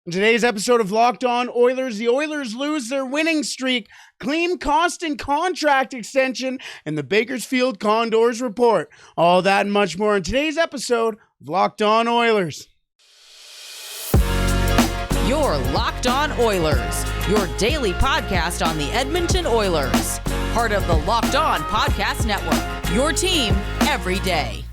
In today's episode of Locked On Oilers, the Oilers lose their winning streak, Klim Kostin contract extension, and the Bakersfield Condors Report. All that and much more in today's episode of Locked On Oilers. You're Locked On Oilers, your daily podcast on the Edmonton Oilers. Part of the Locked On Podcast Network, your team every day.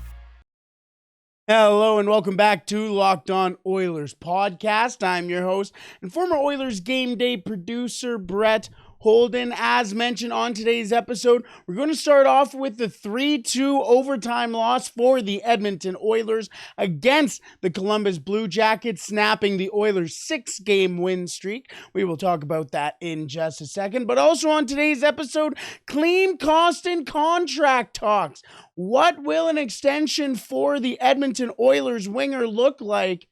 Hello and welcome back to Locked On Oilers podcast. I'm your host and former Oilers game day producer, Brett Holden. As mentioned on today's episode, we're going to start off with the 3-2 overtime loss for the Edmonton Oilers against the Columbus Blue Jackets, snapping the Oilers' 6-game win streak. We will talk about that in just a second. But also on today's episode, Klim Kostin contract talks. What will an extension for the Edmonton Oilers winger look like?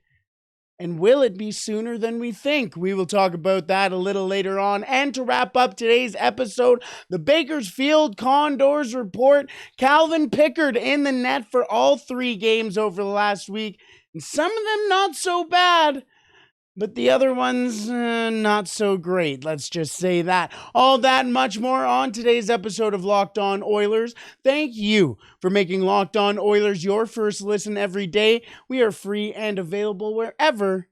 And will it be sooner than we think? We will talk about that a little later on. And to wrap up today's episode, the Bakersfield Condors Report. Calvin Pickard in the net for all 3 games over the last week. And some of them not so bad, but the other ones not so great. Let's just say that. All that and much more on today's episode of Locked On Oilers. Thank you for making Locked On Oilers your first listen every day. We are free and available wherever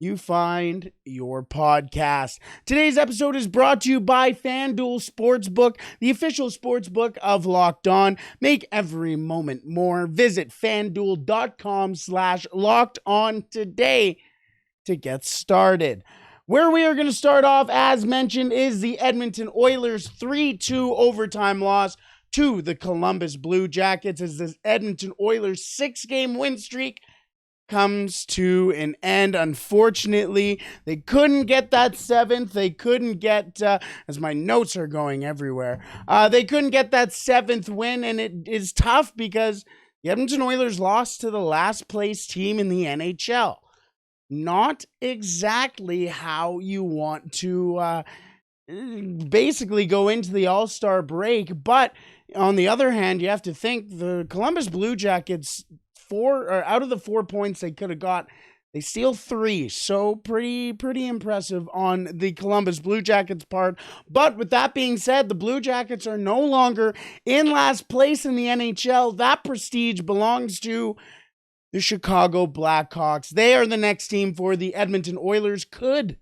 you find your podcast. Today's episode is brought to you by FanDuel Sportsbook, the official sportsbook of Locked On. Make every moment more. Visit FanDuel.com/LockedOn today to get started. Where we are going to start off, as mentioned, is the Edmonton Oilers' 3-2 overtime loss to the Columbus Blue Jackets as the Edmonton Oilers' 6-game win streak comes to an end. Unfortunately, they couldn't get that 7th. They couldn't get, as my notes are going everywhere, they couldn't get that 7th win, and it is tough because the Edmonton Oilers lost to the last place team in the NHL. Not exactly how you want to basically go into the All-Star break, but on the other hand, you have to think the Columbus Blue Jackets, out of the 4 points they could have got, they steal 3, so pretty impressive on the Columbus Blue Jackets part. But with that being said, the Blue Jackets are no longer in last place in the NHL. That prestige belongs to the Chicago Blackhawks. They are the next team for the Edmonton Oilers. Could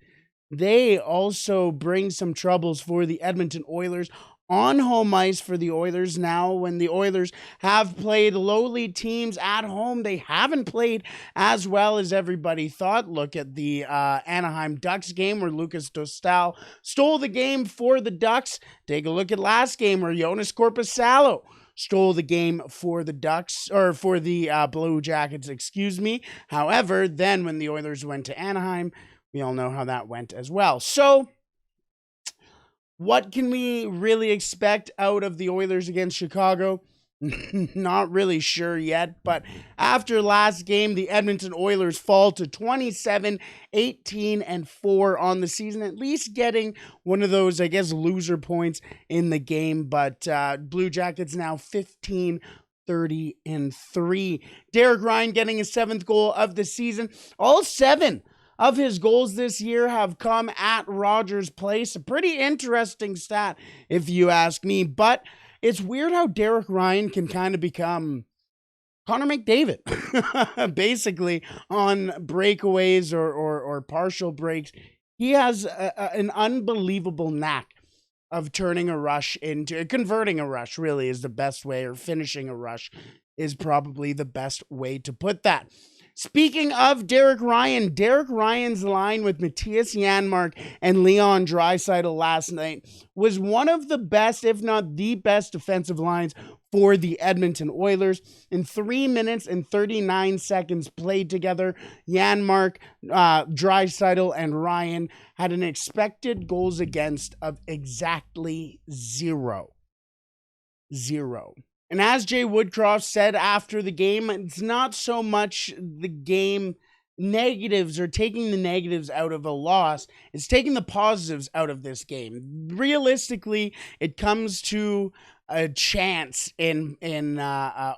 they also bring some troubles for the Edmonton Oilers on home ice for the Oilers now when the Oilers have played lowly teams at home? They haven't played as well as everybody thought. Look at the Anaheim Ducks game where Lucas Dostal stole the game for the Ducks. Take a look at last game where Jonas Korpisalo stole the game for the Ducks, or for the Blue Jackets, excuse me. However, then when the Oilers went to Anaheim, we all know how that went as well. So, what can we really expect out of the Oilers against Chicago? Not really sure yet, but after last game, the Edmonton Oilers fall to 27-18-4 on the season, at least getting one of those, I guess, loser points in the game. But Blue Jackets now 15-30-3. Derek Ryan getting his 7th goal of the season. All 7 of his goals this year have come at Rogers Place. A pretty interesting stat, if you ask me. But it's weird how Derek Ryan can kind of become Connor McDavid, basically, on breakaways or partial breaks. He has an unbelievable knack of turning a rush into, converting a rush really is the best way, or finishing a rush is probably the best way to put that. Speaking of Derek Ryan's line with Matthias Janmark and Leon Draisaitl last night was one of the best, if not the best, defensive lines for the Edmonton Oilers. In 3 minutes and 39 seconds played together, Janmark, Draisaitl, and Ryan had an expected goals against of exactly 0. And as Jay Woodcroft said after the game, it's not so much the game negatives or taking the negatives out of a loss. It's taking the positives out of this game. Realistically, it comes to a chance in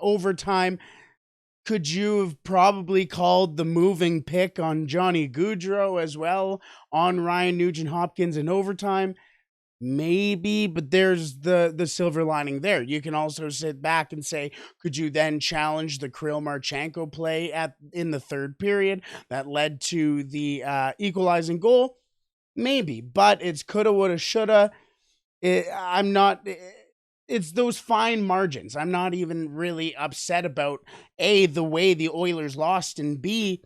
overtime. Could you have probably called the moving pick on Johnny Gaudreau as well on Ryan Nugent-Hopkins in overtime? Maybe, but there's the silver lining there. You can also sit back and say, could you then challenge the Kirill Marchenko play in the third period that led to the equalizing goal? Maybe, but it's coulda, woulda, shoulda. It's those fine margins. I'm not even really upset about A, the way the Oilers lost, and B,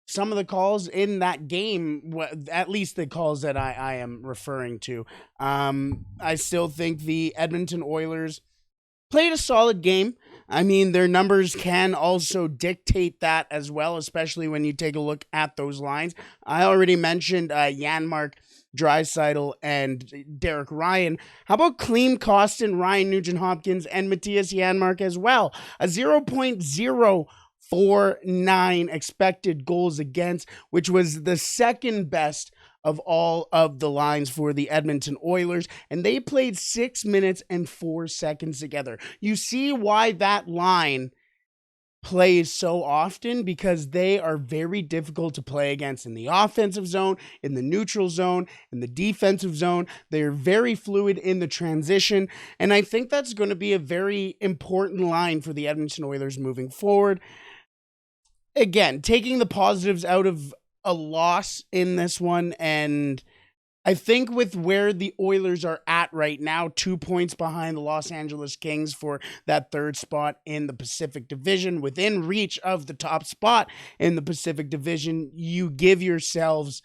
some of the calls in that game, at least the calls that I am referring to. I still think the Edmonton Oilers played a solid game. I mean, their numbers can also dictate that as well, especially when you take a look at those lines. I already mentioned Janmark, Draisaitl, and Derek Ryan. How about Klim Kostin, Ryan Nugent-Hopkins, and Matthias Janmark as well? A 0.049 expected goals against, which was the second best of all of the lines for the Edmonton Oilers, and they played 6 minutes and 4 seconds together. You see why that line plays so often, because they are very difficult to play against in the offensive zone, in the neutral zone, in the defensive zone. They're very fluid in the transition, and I think that's going to be a very important line for the Edmonton Oilers moving forward. Again, taking the positives out of a loss in this one, and I think with where the Oilers are at right now, 2 points behind the Los Angeles Kings for that third spot in the Pacific Division, within reach of the top spot in the Pacific Division, you give yourselves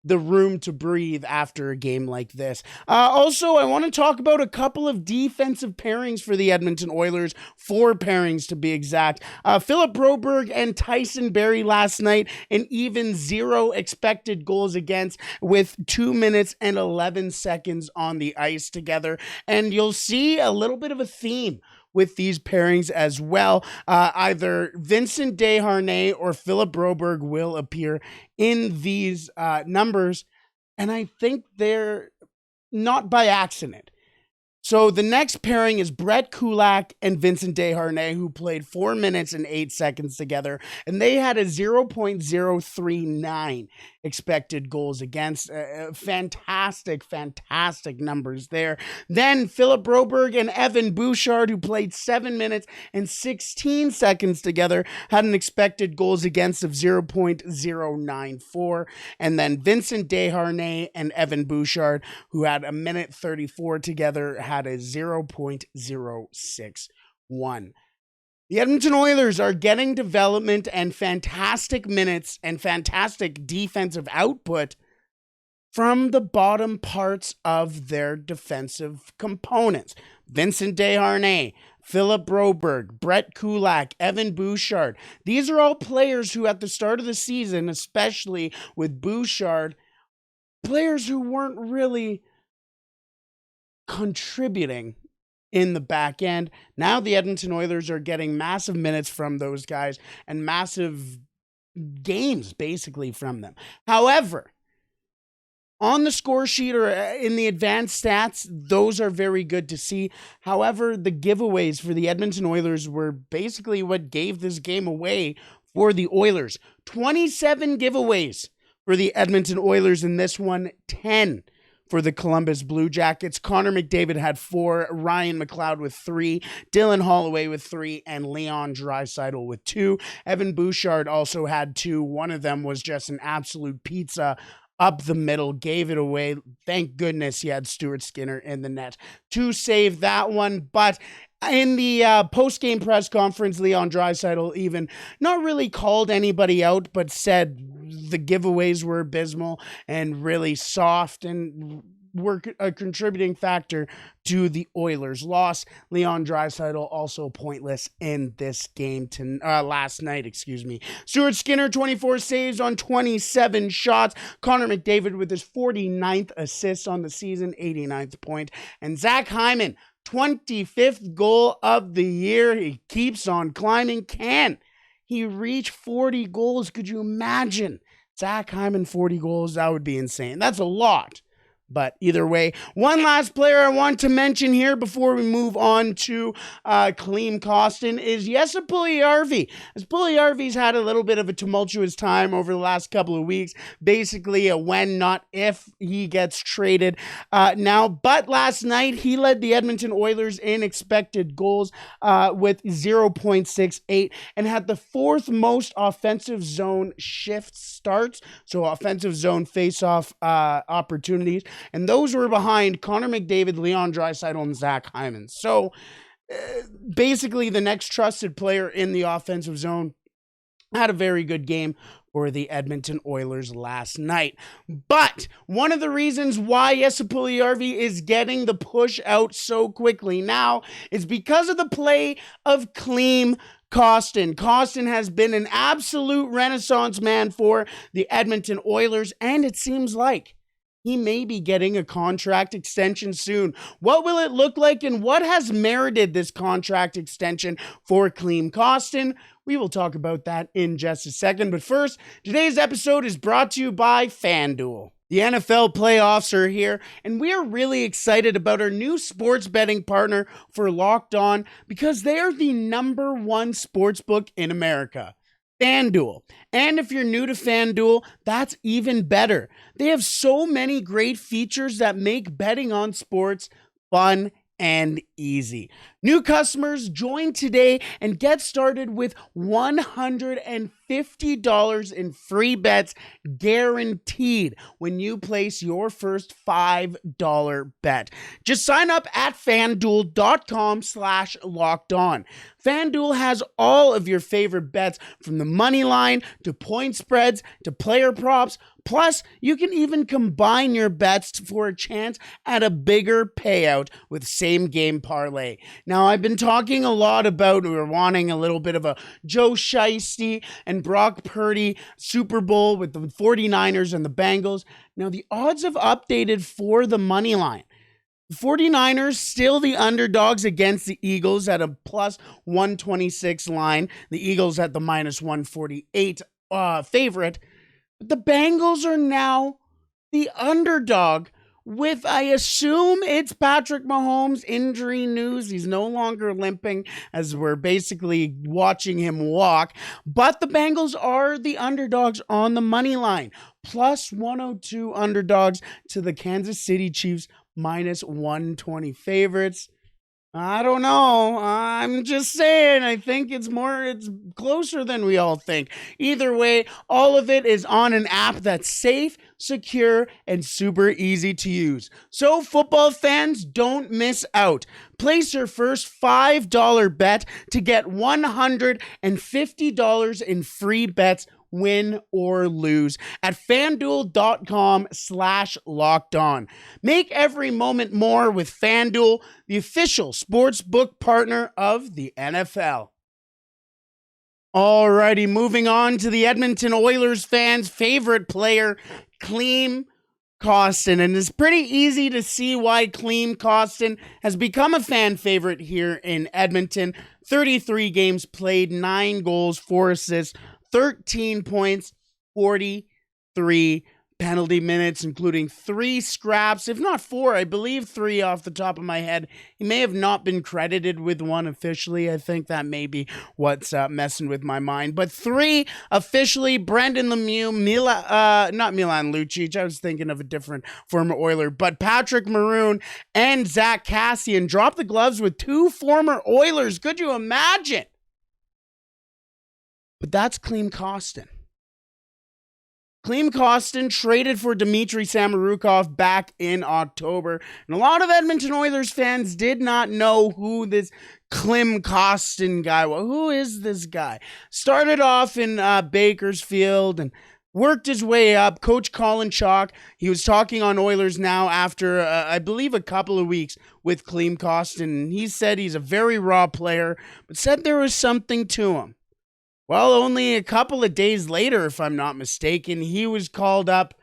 the room to breathe after a game like this. Also, I want to talk about a couple of defensive pairings for the Edmonton Oilers, 4 pairings to be exact. Philip Broberg and Tyson Barrie last night, an even 0 expected goals against with 2 minutes and 11 seconds on the ice together. And you'll see a little bit of a theme with these pairings as well. Either Vincent Desharnais or Philip Broberg will appear in these numbers, and I think they're not by accident. So the next pairing is Brett Kulak and Vincent Desharnais, who played 4 minutes and 8 seconds together, and they had a 0.039 expected goals against. Fantastic numbers there. Then Philip Broberg and Evan Bouchard, who played 7 minutes and 16 seconds together, had an expected goals against of 0.094. And then Vincent Desharnais and Evan Bouchard, who had a minute 34 together, had a 0.061. The Edmonton Oilers are getting development and fantastic minutes and fantastic defensive output from the bottom parts of their defensive components. Vincent Desharnais, Philip Broberg, Brett Kulak, Evan Bouchard. These are all players who at the start of the season, especially with Bouchard, players who weren't really contributing in the back end. Now the Edmonton Oilers are getting massive minutes from those guys and massive games basically from them. However, on the score sheet or in the advanced stats, those are very good to see. However, the giveaways for the Edmonton Oilers were basically what gave this game away for the Oilers. 27 giveaways for the Edmonton Oilers in this one, 10 for the Columbus Blue Jackets. Connor McDavid had 4, Ryan McLeod with 3, Dylan Holloway with 3, and Leon Draisaitl with 2. Evan Bouchard also had 2. One of them was just an absolute pizza up the middle, gave it away. Thank goodness he had Stuart Skinner in the net to save that one. But in the post-game press conference, Leon Draisaitl even not really called anybody out, but said the giveaways were abysmal and really soft and were a contributing factor to the Oilers' loss. Leon Draisaitl also pointless in this game last night. Stuart Skinner, 24 saves on 27 shots. Connor McDavid with his 49th assist on the season, 89th point. And Zach Hyman, 25th goal of the year. He keeps on climbing. Can he reach 40 goals? Could you imagine Zach Hyman 40 goals? That would be insane. That's a lot. But either way, one last player I want to mention here before we move on to Klim Kostin is Jesse Puljujärvi. As Puljujärvi's had a little bit of a tumultuous time over the last couple of weeks. Basically a when, not if he gets traded now. But last night, he led the Edmonton Oilers in expected goals with 0.68 and had the fourth most offensive zone shift starts. So offensive zone face-off opportunities. And those were behind Connor McDavid, Leon Draisaitl, and Zack. So basically the next trusted player in the offensive zone had a very good game for the Edmonton Oilers last night. But one of the reasons why Jesse Puljujärvi is getting the push out so quickly now is because of the play of Klim Kostin. Kostin has been an absolute renaissance man for the Edmonton Oilers, and it seems like he may be getting a contract extension soon. What will it look like, and what has merited this contract extension for Klim Kostin? We will talk about that in just a second. But first, today's episode is brought to you by FanDuel. The NFL playoffs are here, and we are really excited about our new sports betting partner for Locked On because they are the number one sportsbook in America. FanDuel. And if you're new to FanDuel, that's even better. They have so many great features that make betting on sports fun and easy. New customers join today and get started with $150 in free bets guaranteed when you place your first $5 bet. Just sign up at FanDuel.com/lockedon. FanDuel has all of your favorite bets from the money line to point spreads to player props. Plus, you can even combine your bets for a chance at a bigger payout with same game parlay. Now, I've been talking a lot about we're wanting a little bit of a Joe Shiesty and Brock Purdy Super Bowl with the 49ers and the Bengals. Now, the odds have updated for the money line. The 49ers still the underdogs against the Eagles at a plus 126 line. The Eagles at the minus 148 favorite. But the Bengals are now the underdog with, I assume it's Patrick Mahomes injury news. He's no longer limping as we're basically watching him walk. But the Bengals are the underdogs on the money line. Plus 102 underdogs to the Kansas City Chiefs minus 120 favorites. I don't know. I'm just saying. I think it's closer than we all think. Either way, all of it is on an app that's safe, secure, and super easy to use. So football fans, don't miss out. Place your first $5 bet to get $150 in free bets, win or lose, at FanDuel.com/lockedon. Make every moment more with FanDuel, the official sportsbook partner of the NFL. Alrighty, moving on to the Edmonton Oilers fans' favorite player, Klim Kostin. And it's pretty easy to see why Klim Kostin has become a fan favorite here in Edmonton. 33 games played, 9 goals, 4 assists, 13 points, 43 penalty minutes, including 3 scraps, if not 4, I believe 3 off the top of my head. He may have not been credited with 1 officially. I think that may be what's messing with my mind. But 3 officially. Brendan Lemieux, not Milan Lucic. I was thinking of a different former Oiler. But Patrick Maroon and Zack Kassian dropped the gloves with 2 former Oilers. Could you imagine? But that's Klim Kostin. Klim Kostin traded for Dmitry Samorukov back in October. And a lot of Edmonton Oilers fans did not know who this Klim Kostin guy was. Who is this guy? Started off in Bakersfield and worked his way up. Coach Colin Chalk, he was talking on Oilers Now after, I believe, a couple of weeks with Klim Kostin. He said he's a very raw player, but said there was something to him. Well, only a couple of days later, if I'm not mistaken, he was called up,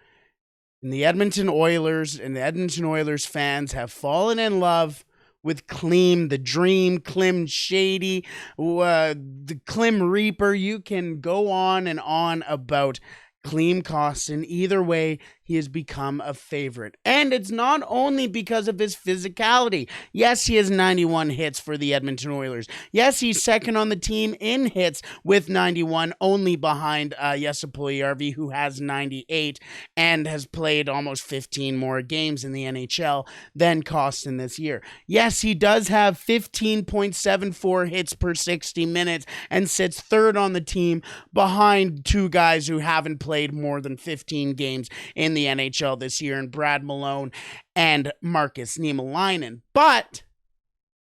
and the Edmonton Oilers and the Edmonton Oilers fans have fallen in love with Klim, the Dream, Klim Shady, the Klim Reaper. You can go on and on about Klim Kostin. Either way, he has become a favorite. And it's not only because of his physicality. Yes, he has 91 hits for the Edmonton Oilers. Yes, he's second on the team in hits with 91, only behind Jesse Puljujärvi, who has 98 and has played almost 15 more games in the NHL than Kostin this year. Yes, he does have 15.74 hits per 60 minutes and sits third on the team behind two guys who haven't played more than 15 games in the NHL this year, and Brad Malone and Markus Niemelainen. But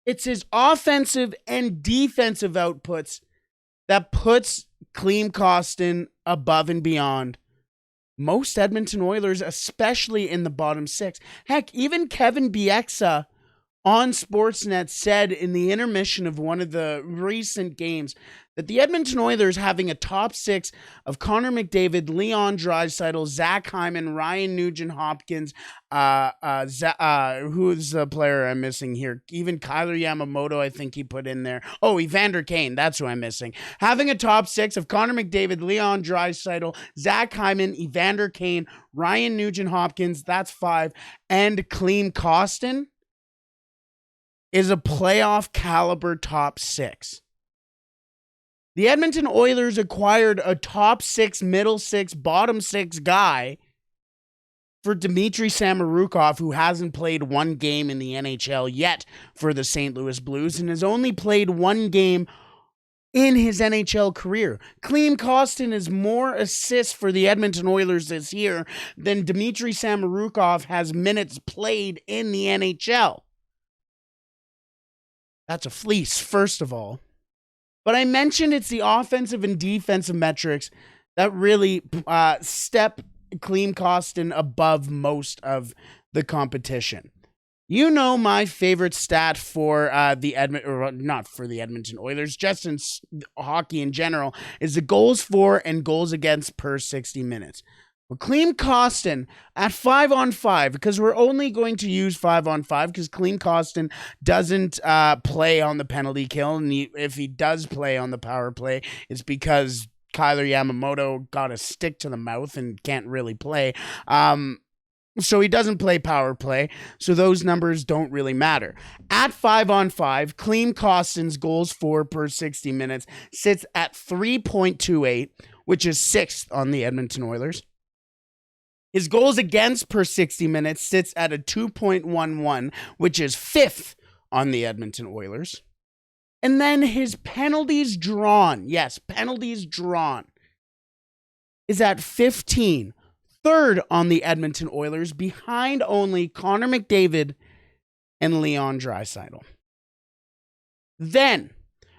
it's his offensive and defensive outputs that puts Klim Kostin above and beyond most Edmonton Oilers, especially in the bottom six. Heck, even Kevin Bieksa on Sportsnet said in the intermission of one of the recent games that the Edmonton Oilers, having a top six of Connor McDavid, Leon Draisaitl, Zack Hyman, Ryan Nugent-Hopkins, who's the player I'm missing here? Even Kyler Yamamoto, I think he put in there. Oh, Evander Kane, that's who I'm missing. Having a top six of Connor McDavid, Leon Draisaitl, Zack Hyman, Evander Kane, Ryan Nugent-Hopkins, that's 5, and Klim Kostin is a playoff caliber top 6. The Edmonton Oilers acquired a top 6, middle 6, bottom 6 guy for Dmitry Samorukov, who hasn't played one game in the NHL yet for the St. Louis Blues and has only played one game in his NHL career. Klim Kostin has more assists for the Edmonton Oilers this year than Dmitry Samorukov has minutes played in the NHL. That's a fleece, first of all. But I mentioned it's the offensive and defensive metrics that really step Klim Kostin above most of the competition. You know my favorite stat for not for the Edmonton Oilers, just in hockey in general, is the goals for and goals against per 60 minutes. Well, Klim Kostin at 5-on-5, because we're only going to use 5-on-5 because Klim Kostin doesn't play on the penalty kill, and if he does play on the power play, it's because Kyler Yamamoto got a stick to the mouth and can't really play. So he doesn't play power play, so those numbers don't really matter. At 5-on-5, Klim Kostin's goals for per 60 minutes sits at 3.28, which is 6th on the Edmonton Oilers. His goals against per 60 minutes sits at a 2.11, which is 5th on the Edmonton Oilers. And then his penalties drawn, yes, penalties drawn, is at 15, 3rd on the Edmonton Oilers, behind only Connor McDavid and Leon Draisaitl. Then,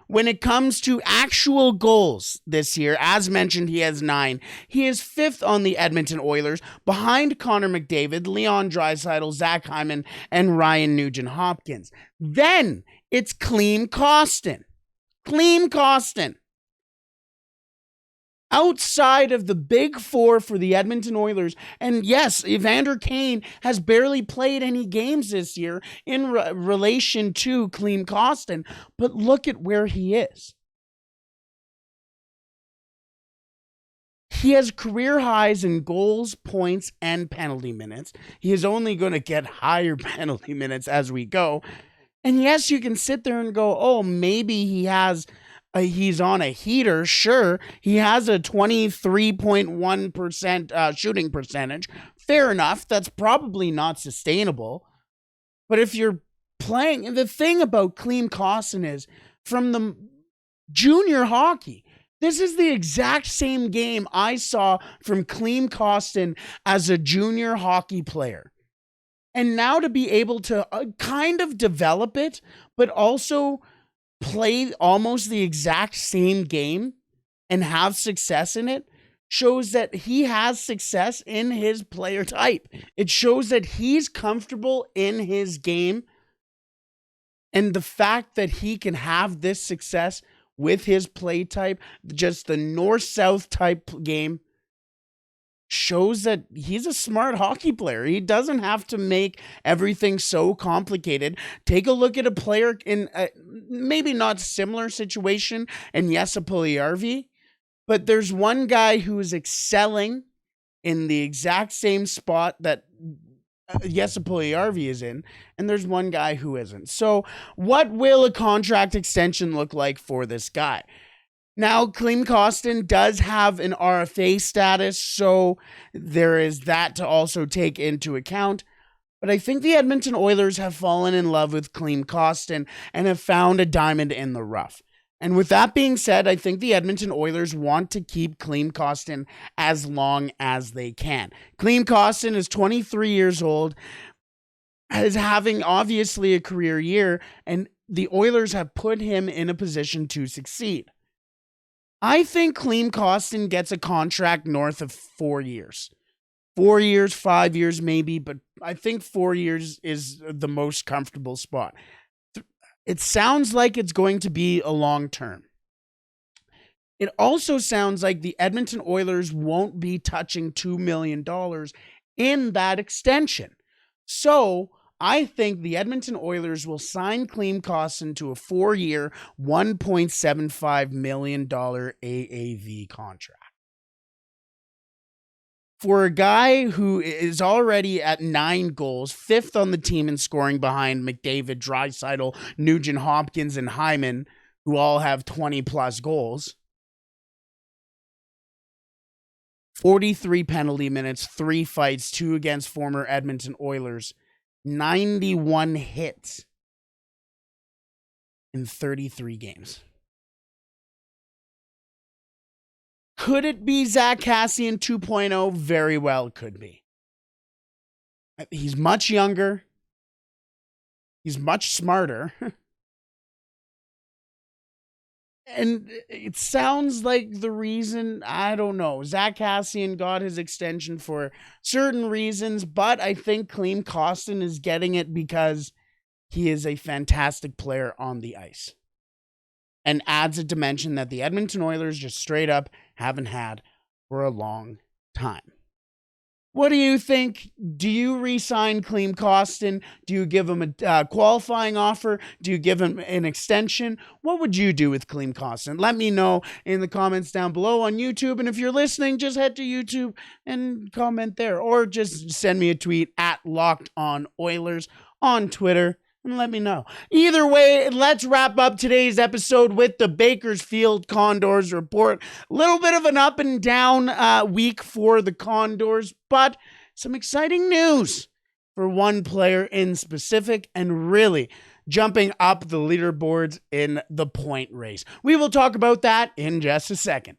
when it comes to actual goals this year, as mentioned, he has 9. He is 5th on the Edmonton Oilers, behind Connor McDavid, Leon Draisaitl, Zack Hyman, and Ryan Nugent-Hopkins. Then it's Klim Kostin. Klim Kostin. Outside of the big four for the Edmonton Oilers, and yes, Evander Kane has barely played any games this year in relation to Klim Kostin, but look at where he is. He has career highs in goals, points, and penalty minutes. He is only going to get higher penalty minutes as we go. And yes, you can sit there and go, oh, maybe he's on a heater. Sure, he has a 23.1% shooting percentage. Fair enough. That's probably not sustainable. But if you're playing, the thing about Klim Kostin is from the junior hockey, this is the exact same game I saw from Klim Kostin as a junior hockey player. And now to be able to kind of develop it, but also play almost the exact same game and have success in it, shows that he has success in his player type. It shows that he's comfortable in his game. And the fact that he can have this success with his play type, just the north-south type game, shows that he's a smart hockey player. He doesn't have to make everything so complicated. Take a look at a player in a maybe not similar situation, and Jesse Puljujärvi, But there's one guy who is excelling in the exact same spot that Jesse Puljujärvi is in, and there's one guy who isn't. So what will a contract extension look like for this guy? Now, Klim Kostin does have an RFA status, so there is that to also take into account. But I think the Edmonton Oilers have fallen in love with Klim Kostin and have found a diamond in the rough. And with that being said, I think the Edmonton Oilers want to keep Klim Kostin as long as they can. Klim Kostin is 23 years old, is having obviously a career year, and the Oilers have put him in a position to succeed. I think Klim Kostin gets a contract north of 4 years. 4 years, 5 years maybe, but I think 4 years is the most comfortable spot. It sounds like it's going to be a long term. It also sounds like the Edmonton Oilers won't be touching $2 million in that extension. So I think the Edmonton Oilers will sign Klim Kostin to a 4-year, $1.75 million AAV contract. For a guy who is already at 9 goals, 5th on the team in scoring behind McDavid, Draisaitl, Nugent-Hopkins, and Hyman, who all have 20-plus goals, 43 penalty minutes, 3 fights, 2 against former Edmonton Oilers, 91 hits in 33 games. Could it be Zack Kassian 2.0? Very well could be. He's much younger. He's much smarter. And it sounds like the reason, I don't know, Zack Kassian got his extension for certain reasons, but I think Klim Kostin is getting it because he is a fantastic player on the ice. And adds a dimension that the Edmonton Oilers just straight up haven't had for a long time. What do you think? Do you re-sign Klim Kostin? Do you give him a qualifying offer? Do you give him an extension? What would you do with Klim Kostin? Let me know in the comments down below on YouTube. And if you're listening, just head to YouTube and comment there. Or just send me a tweet at Locked On Oilers on Twitter. And let me know. Either way, let's wrap up today's episode with the Bakersfield Condors Report. A little bit of an up and down week for the Condors, but some exciting news for one player in specific and really jumping up the leaderboards in the point race. We will talk about that in just a second.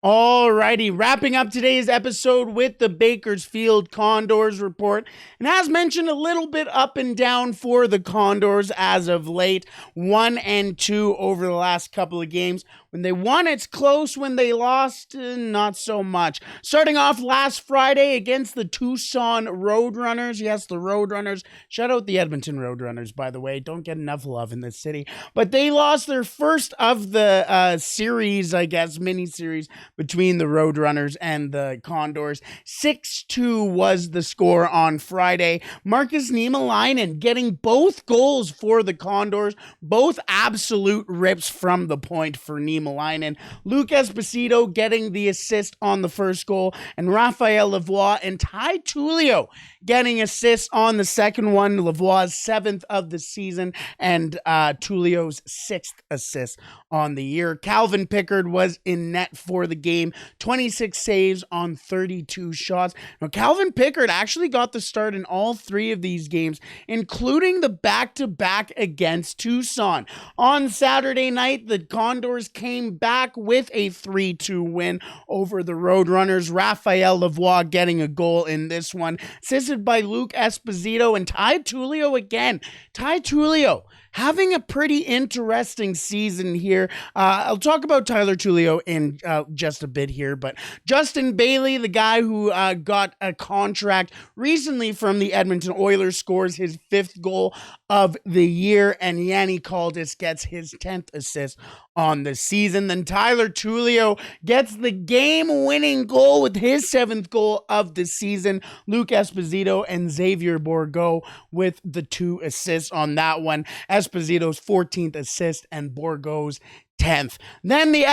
Alrighty, wrapping up today's episode with the Bakersfield Condors Report. And as mentioned, a little bit up and down for the Condors as of late. 1 and 2 over the last couple of games. When they won, it's close. When they lost, not so much. Starting off last Friday against the Tucson Roadrunners. Yes, the Roadrunners. Shout out the Edmonton Roadrunners, by the way. Don't get enough love in this city. But they lost their first of the series, I guess, mini-series between the Roadrunners and the Condors. 6-2 was the score on Friday. Markus Niemelainen getting both goals for the Condors. Both absolute rips from the point for Niemelainen. Luke Esposito getting the assist on the first goal. And Raphael Lavoie and Ty Tullio getting assists on the second one. Lavoie's 7th of the season and Tullio's 6th assist on the year. Calvin Pickard was in net for the game. 26 saves on 32 shots. Now, Calvin Pickard actually got the start in all 3 of these games, including the back-to-back against Tucson. On Saturday night, the Condors came back with a 3-2 win over the Roadrunners. Raphael Lavoie getting a goal in this one, assisted by Luke Esposito and Ty Tullio again. Ty Tullio having a pretty interesting season here. I'll talk about Tyler Tullio in just a bit here, but Justin Bailey, the guy who got a contract recently from the Edmonton Oilers, scores his 5th goal of the year, and Yanni Kaldis gets his 10th assist on the season. Then Tyler Tullio gets the game-winning goal with his 7th goal of the season. Luke Esposito and Xavier Bourgault with the 2 assists on that one. Esposito's 14th assist and Bourgault's 10th. Then the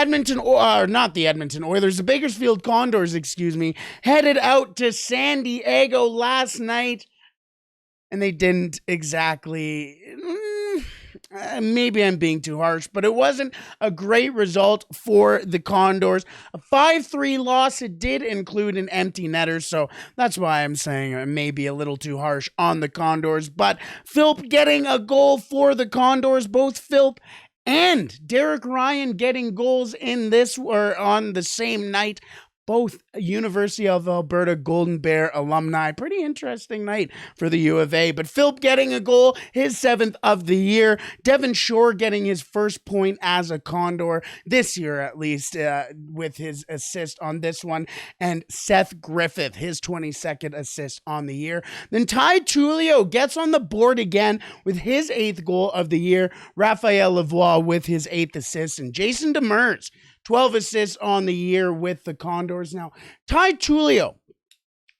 Bakersfield Condors, headed out to San Diego last night, and they didn't exactly... maybe I'm being too harsh, but it wasn't a great result for the Condors. A 5-3 loss. It did include an empty netter, so that's why I'm saying I may be a little too harsh on the Condors. But Philp getting a goal for the Condors, both Philp and Derek Ryan getting goals in this or on the same night. Both University of Alberta Golden Bear alumni. Pretty interesting night for the U of A. But Philp getting a goal, his 7th of the year. Devin Shore getting his first point as a Condor this year, at least, with his assist on this one. And Seth Griffith, his 22nd assist on the year. Then Ty Tullio gets on the board again with his 8th goal of the year. Raphael Lavoie with his 8th assist. And Jason Demers, 12 assists on the year with the Condors. Now, Ty Tullio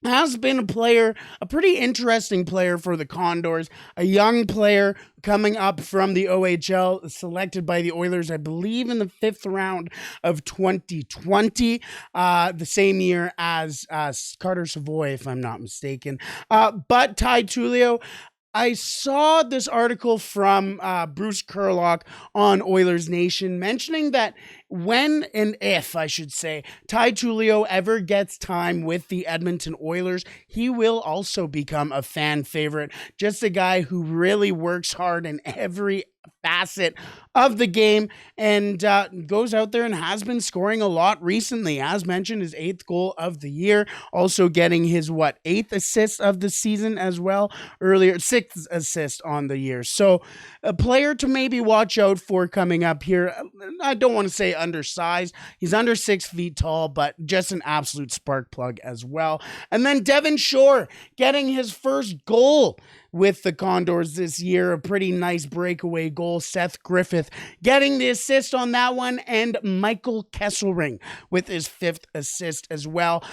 has been a pretty interesting player for the Condors, a young player coming up from the OHL, selected by the Oilers, I believe, in the 5th round of 2020, the same year as Carter Savoy, if I'm not mistaken. But Ty Tullio, I saw this article from Bruce Kurlock on Oilers Nation mentioning that when and if, I should say, Ty Tullio ever gets time with the Edmonton Oilers, he will also become a fan favorite. Just a guy who really works hard in every facet of the game and goes out there and has been scoring a lot recently. As mentioned, his 8th goal of the year, also getting his 8th assist of the season as well, earlier 6th assist on the year. So a player to maybe watch out for coming up here. I don't want to say undersized. He's under 6 feet tall, but just an absolute spark plug as well. And then Devin Shore getting his first goal with the Condors this year, a pretty nice breakaway goal. Seth Griffith getting the assist on that one, and Michael Kesselring with his 5th assist as well.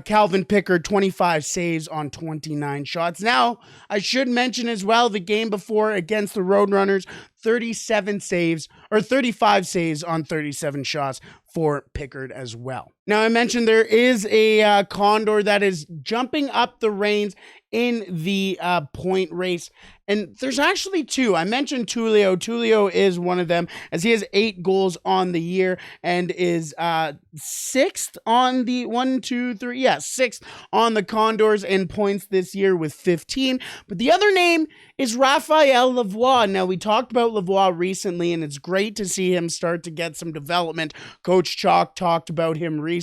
Calvin Pickard, 25 saves on 29 shots. Now, I should mention as well, the game before against the Roadrunners, 35 saves on 37 shots for Pickard as well. Now, I mentioned there is a Condor that is jumping up the reins in the point race, and there's actually 2. I mentioned Tullio. Tullio is one of them, as he has 8 goals on the year and is 6th on the 6th on the Condors in points this year with 15. But the other name is Raphael Lavoie. Now, we talked about Lavoie recently, and it's great to see him start to get some development. Coach Chalk talked about him recently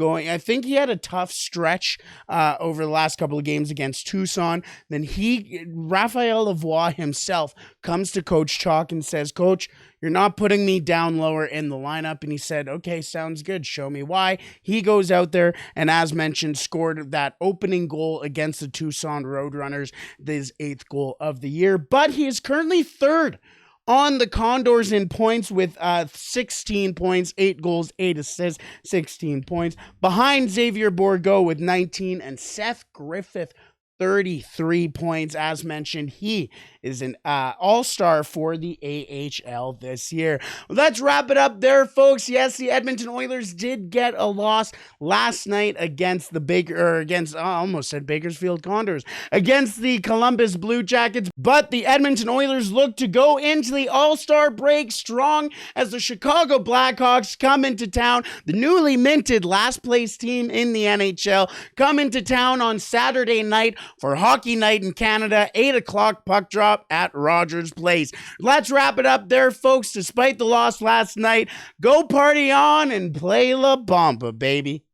I think he had a tough stretch over the last couple of games against Tucson. Then Raphael Lavoie himself comes to Coach Chalk and says, "Coach, you're not putting me down lower in the lineup." And he said, "Okay, sounds good. Show me why." He goes out there and, as mentioned, scored that opening goal against the Tucson Roadrunners, his 8th goal of the year. But he is currently 3rd on the Condors in points with 16 points, 8 goals, 8 assists, 16 points. Behind Xavier Bourgault with 19 and Seth Griffith 33 points. As mentioned, he is an all-star for the AHL this year. Well, let's wrap it up there, folks. Yes, the Edmonton Oilers did get a loss last night against I almost said Bakersfield Condors, against the Columbus Blue Jackets. But the Edmonton Oilers look to go into the All-Star break strong as the Chicago Blackhawks come into town. The newly minted last-place team in the NHL come into town on Saturday night for Hockey Night in Canada, 8 o'clock puck drop at Rogers Place. Let's wrap it up there, folks. Despite the loss last night, go party on and play La Bamba, baby.